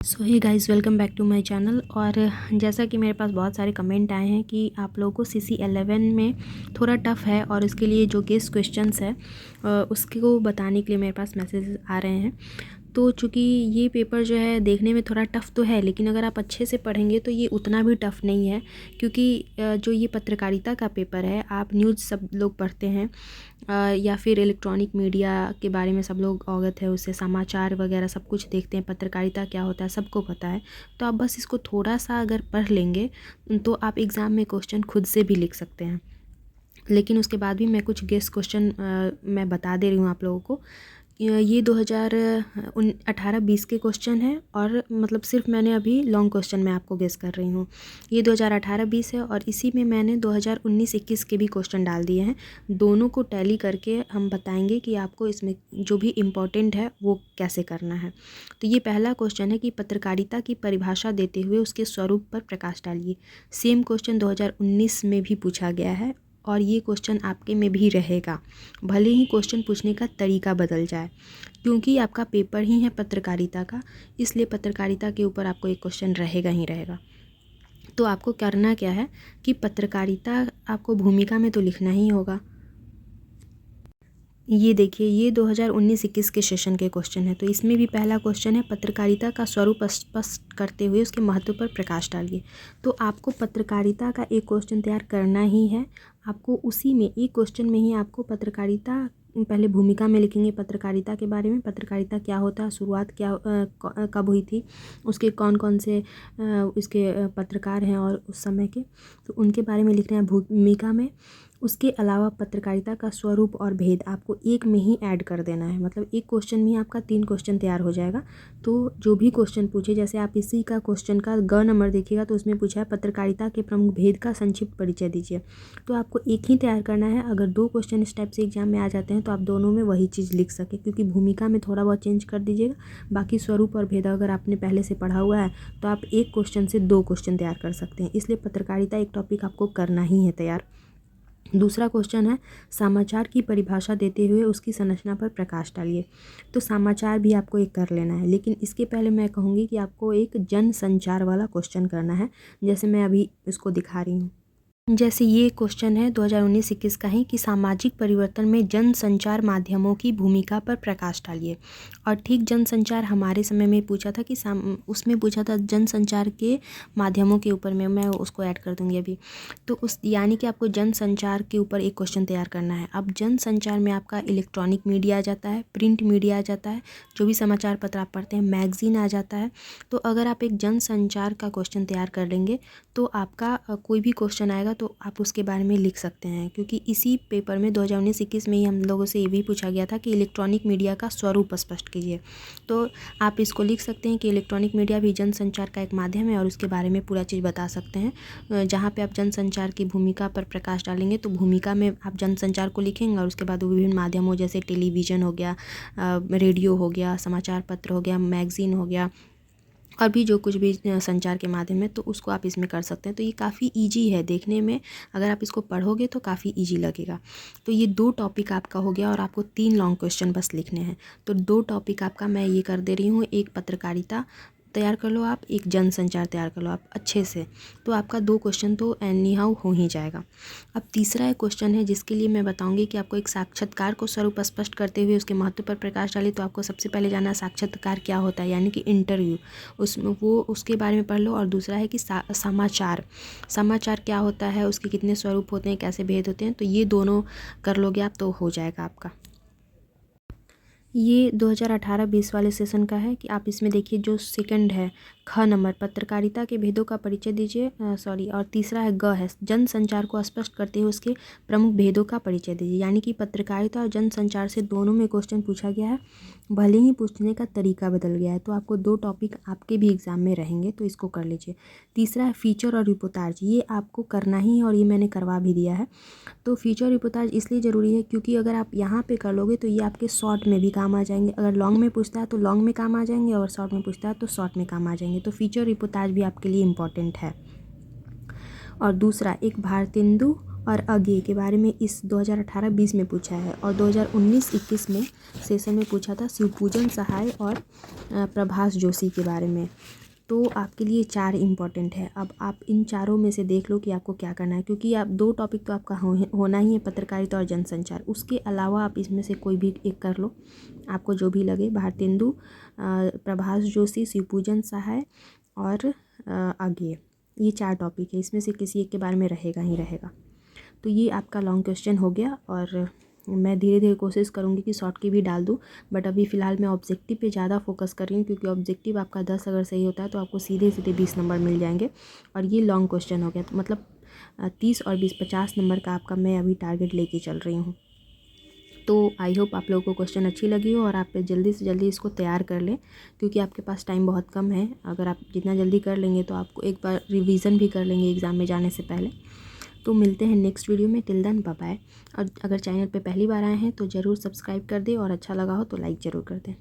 So hey guys, welcome back to my channel. और जैसा कि मेरे पास बहुत सारे कमेंट आए हैं कि आप लोगों को CC11 में थोड़ा टफ़ है और इसके लिए जो गेस क्वेश्चंस है उसको बताने के लिए मेरे पास मैसेजेस आ रहे हैं। तो चूँकि ये पेपर जो है देखने में थोड़ा टफ़ तो है, लेकिन अगर आप अच्छे से पढ़ेंगे तो ये उतना भी टफ़ नहीं है। क्योंकि जो ये पत्रकारिता का पेपर है, आप न्यूज़ सब लोग पढ़ते हैं या फिर इलेक्ट्रॉनिक मीडिया के बारे में सब लोग अवगत है, उससे समाचार वगैरह सब कुछ देखते हैं, पत्रकारिता क्या होता है सबको पता है। तो आप बस इसको थोड़ा सा अगर पढ़ लेंगे तो आप एग्ज़ाम में क्वेश्चन खुद से भी लिख सकते हैं। लेकिन उसके बाद भी मैं कुछ गेस क्वेश्चन मैं बता दे रही हूँ आप लोगों को। ये 2018-20 के क्वेश्चन हैं और मतलब सिर्फ मैंने अभी लॉन्ग क्वेश्चन मैं आपको गेस कर रही हूँ। ये 2018-20 है और इसी में मैंने 2019-21 के भी क्वेश्चन डाल दिए हैं। दोनों को टैली करके हम बताएंगे कि आपको इसमें जो भी इम्पोर्टेंट है वो कैसे करना है। तो ये पहला क्वेश्चन है कि पत्रकारिता की परिभाषा देते हुए उसके स्वरूप पर प्रकाश डालिए। सेम क्वेश्चन 2019 में भी पूछा गया है और ये क्वेश्चन आपके में भी रहेगा, भले ही क्वेश्चन पूछने का तरीका बदल जाए। क्योंकि आपका पेपर ही है पत्रकारिता का, इसलिए पत्रकारिता के ऊपर आपको एक क्वेश्चन रहेगा ही रहेगा। तो आपको करना क्या है कि पत्रकारिता आपको भूमिका में तो लिखना ही होगा। ये देखिए, ये 2019-21 के सेशन के क्वेश्चन है। तो इसमें भी पहला क्वेश्चन है, पत्रकारिता का स्वरूप स्पष्ट करते हुए उसके महत्व पर प्रकाश डालिए। तो आपको पत्रकारिता का एक क्वेश्चन तैयार करना ही है। आपको उसी में एक क्वेश्चन में ही आपको पत्रकारिता पहले भूमिका में लिखेंगे, पत्रकारिता के बारे में, पत्रकारिता क्या होता है, शुरुआत क्या कब हुई थी, उसके कौन कौन से इसके पत्रकार हैं और उस समय के, तो उनके बारे में लिख रहे हैं भूमिका में। उसके अलावा पत्रकारिता का स्वरूप और भेद आपको एक में ही ऐड कर देना है। मतलब एक क्वेश्चन में ही आपका 3 क्वेश्चन तैयार हो जाएगा। तो जो भी क्वेश्चन पूछे, जैसे आप इसी का क्वेश्चन का ग नंबर देखिएगा तो उसमें पूछा है पत्रकारिता के प्रमुख भेद का संक्षिप्त परिचय दीजिए। तो आपको एक ही तैयार करना है। अगर 2 क्वेश्चन इस टाइप से एग्जाम में आ जाते हैं तो आप दोनों में वही चीज़ लिख सकें, क्योंकि भूमिका में थोड़ा बहुत चेंज कर दीजिएगा। बाकी स्वरूप और भेद अगर आपने पहले से पढ़ा हुआ है तो आप एक क्वेश्चन से 2 क्वेश्चन तैयार कर सकते हैं। इसलिए पत्रकारिता एक टॉपिक आपको करना ही है तैयार। दूसरा क्वेश्चन है, समाचार की परिभाषा देते हुए उसकी संरचना पर प्रकाश डालिए। तो समाचार भी आपको एक कर लेना है, लेकिन इसके पहले मैं कहूँगी कि आपको एक जन संचार वाला क्वेश्चन करना है, जैसे मैं अभी इसको दिखा रही हूँ। जैसे ये क्वेश्चन है 2019-21 का ही कि सामाजिक परिवर्तन में जनसंचार माध्यमों की भूमिका पर प्रकाश डालिए। और ठीक जनसंचार हमारे समय में पूछा था कि उसमें पूछा था जनसंचार के माध्यमों के ऊपर में, मैं उसको ऐड कर दूंगी अभी। तो उस यानी कि आपको जनसंचार के ऊपर एक क्वेश्चन तैयार करना है। अब जनसंचार में आपका इलेक्ट्रॉनिक मीडिया आ जाता है, प्रिंट मीडिया आ जाता है, जो भी समाचार पत्र आप पढ़ते हैं, मैगजीन आ जाता है। तो अगर आप एक जनसंचार का क्वेश्चन तैयार कर लेंगे तो आपका कोई भी क्वेश्चन आएगा तो आप उसके बारे में लिख सकते हैं। क्योंकि इसी पेपर में 2019-21 में ही हम लोगों से ये भी पूछा गया था कि इलेक्ट्रॉनिक मीडिया का स्वरूप स्पष्ट कीजिए। तो आप इसको लिख सकते हैं कि इलेक्ट्रॉनिक मीडिया भी जनसंचार का एक माध्यम है और उसके बारे में पूरा चीज़ बता सकते हैं। जहाँ पे आप जनसंचार की भूमिका पर प्रकाश डालेंगे तो भूमिका में आप जनसंचार को लिखेंगे और उसके बाद विभिन्न माध्यमों जैसे टेलीविज़न हो गया, रेडियो हो गया, समाचार पत्र हो गया, मैगज़ीन हो गया, और भी जो कुछ भी संचार के माध्यम है तो उसको आप इसमें कर सकते हैं। तो ये काफ़ी इजी है देखने में, अगर आप इसको पढ़ोगे तो काफ़ी इजी लगेगा। तो ये 2 टॉपिक आपका हो गया और आपको 3 लॉन्ग क्वेश्चन बस लिखने हैं। तो 2 टॉपिक आपका मैं ये कर दे रही हूँ, एक पत्रकारिता तैयार कर लो आप, एक जनसंचार तैयार कर लो आप अच्छे से। तो आपका 2 क्वेश्चन तो एनी हाउ हो ही जाएगा। अब तीसरा एक क्वेश्चन है जिसके लिए मैं बताऊंगी कि आपको एक साक्षात्कार को स्वरूप स्पष्ट करते हुए उसके महत्व पर प्रकाश डाले। तो आपको सबसे पहले जानना है साक्षात्कार क्या होता है, यानी कि इंटरव्यू, उसमें वो उसके बारे में पढ़ लो। और दूसरा है कि समाचार, समाचार क्या होता है, उसके कितने स्वरूप होते हैं, कैसे भेद होते हैं। तो ये दोनों कर लोगे आप तो हो जाएगा आपका। ये 2018-20 वाले सेशन का है कि आप इसमें देखिए जो सेकंड है ख नंबर, पत्रकारिता के भेदों का परिचय दीजिए, सॉरी, और तीसरा है ग है, जनसंचार को स्पष्ट करते हुए उसके प्रमुख भेदों का परिचय दीजिए। यानी कि पत्रकारिता और जनसंचार से दोनों में क्वेश्चन पूछा गया है, भले ही पूछने का तरीका बदल गया है। तो आपको 2 टॉपिक आपके भी एग्जाम में रहेंगे तो इसको कर लीजिए। तीसरा है फीचर और रिपोर्टाज, ये आपको करना ही है और ये मैंने करवा भी दिया है। तो फीचर रिपोर्टाज इसलिए ज़रूरी है क्योंकि अगर आप यहाँ पे कर लोगे तो ये आपके शॉर्ट में भी काम आ जाएंगे। अगर लॉन्ग में पूछता है तो लॉन्ग में काम आ जाएंगे और शॉर्ट में पूछता है तो शॉर्ट में काम आ जाएंगे। तो फीचर रिपोर्टाज भी आपके लिए इम्पॉर्टेंट है। और दूसरा एक भारतेंदु और अज्ञेय के बारे में इस 2018-20 में पूछा है, और 2019-21 में सेशन में पूछा था शिवपूजन सहाय और प्रभास जोशी के बारे में। तो आपके लिए 4 इम्पॉर्टेंट है। अब आप इन चारों में से देख लो कि आपको क्या करना है, क्योंकि आप 2 टॉपिक तो आपका होना ही है, पत्रकारिता और जनसंचार। उसके अलावा आप इसमें से कोई भी एक कर लो, आपको जो भी लगे। भारतेंदु, प्रभास जोशी, शिवपूजन सहाय और अज्ञेय, ये 4 टॉपिक है, इसमें से किसी एक के बारे में रहेगा ही रहेगा। तो ये आपका लॉन्ग क्वेश्चन हो गया, और मैं धीरे धीरे कोशिश करूँगी कि शॉर्ट की भी डाल दूँ, बट अभी फ़िलहाल मैं ऑब्जेक्टिव पे ज़्यादा फोकस कर रही हूँ, क्योंकि ऑब्जेक्टिव आपका 10 अगर सही होता है तो आपको सीधे सीधे 20 नंबर मिल जाएंगे। और ये लॉन्ग क्वेश्चन हो गया, तो मतलब 30 और 20 50 नंबर का आपका मैं अभी टारगेट लेके चल रही हूँ। तो आई होप आप लोगों को क्वेश्चन अच्छी लगी हो और आप जल्दी से जल्दी इसको तैयार कर लें, क्योंकि आपके पास टाइम बहुत कम है। अगर आप जितना जल्दी कर लेंगे तो आपको एक बार रिवीजन भी कर लेंगे एग्ज़ाम में जाने से पहले। तो मिलते हैं नेक्स्ट वीडियो में, टिल देन बाय बाय। और अगर चैनल पे पहली बार आए हैं तो ज़रूर सब्सक्राइब कर दें, और अच्छा लगा हो तो लाइक ज़रूर कर दें।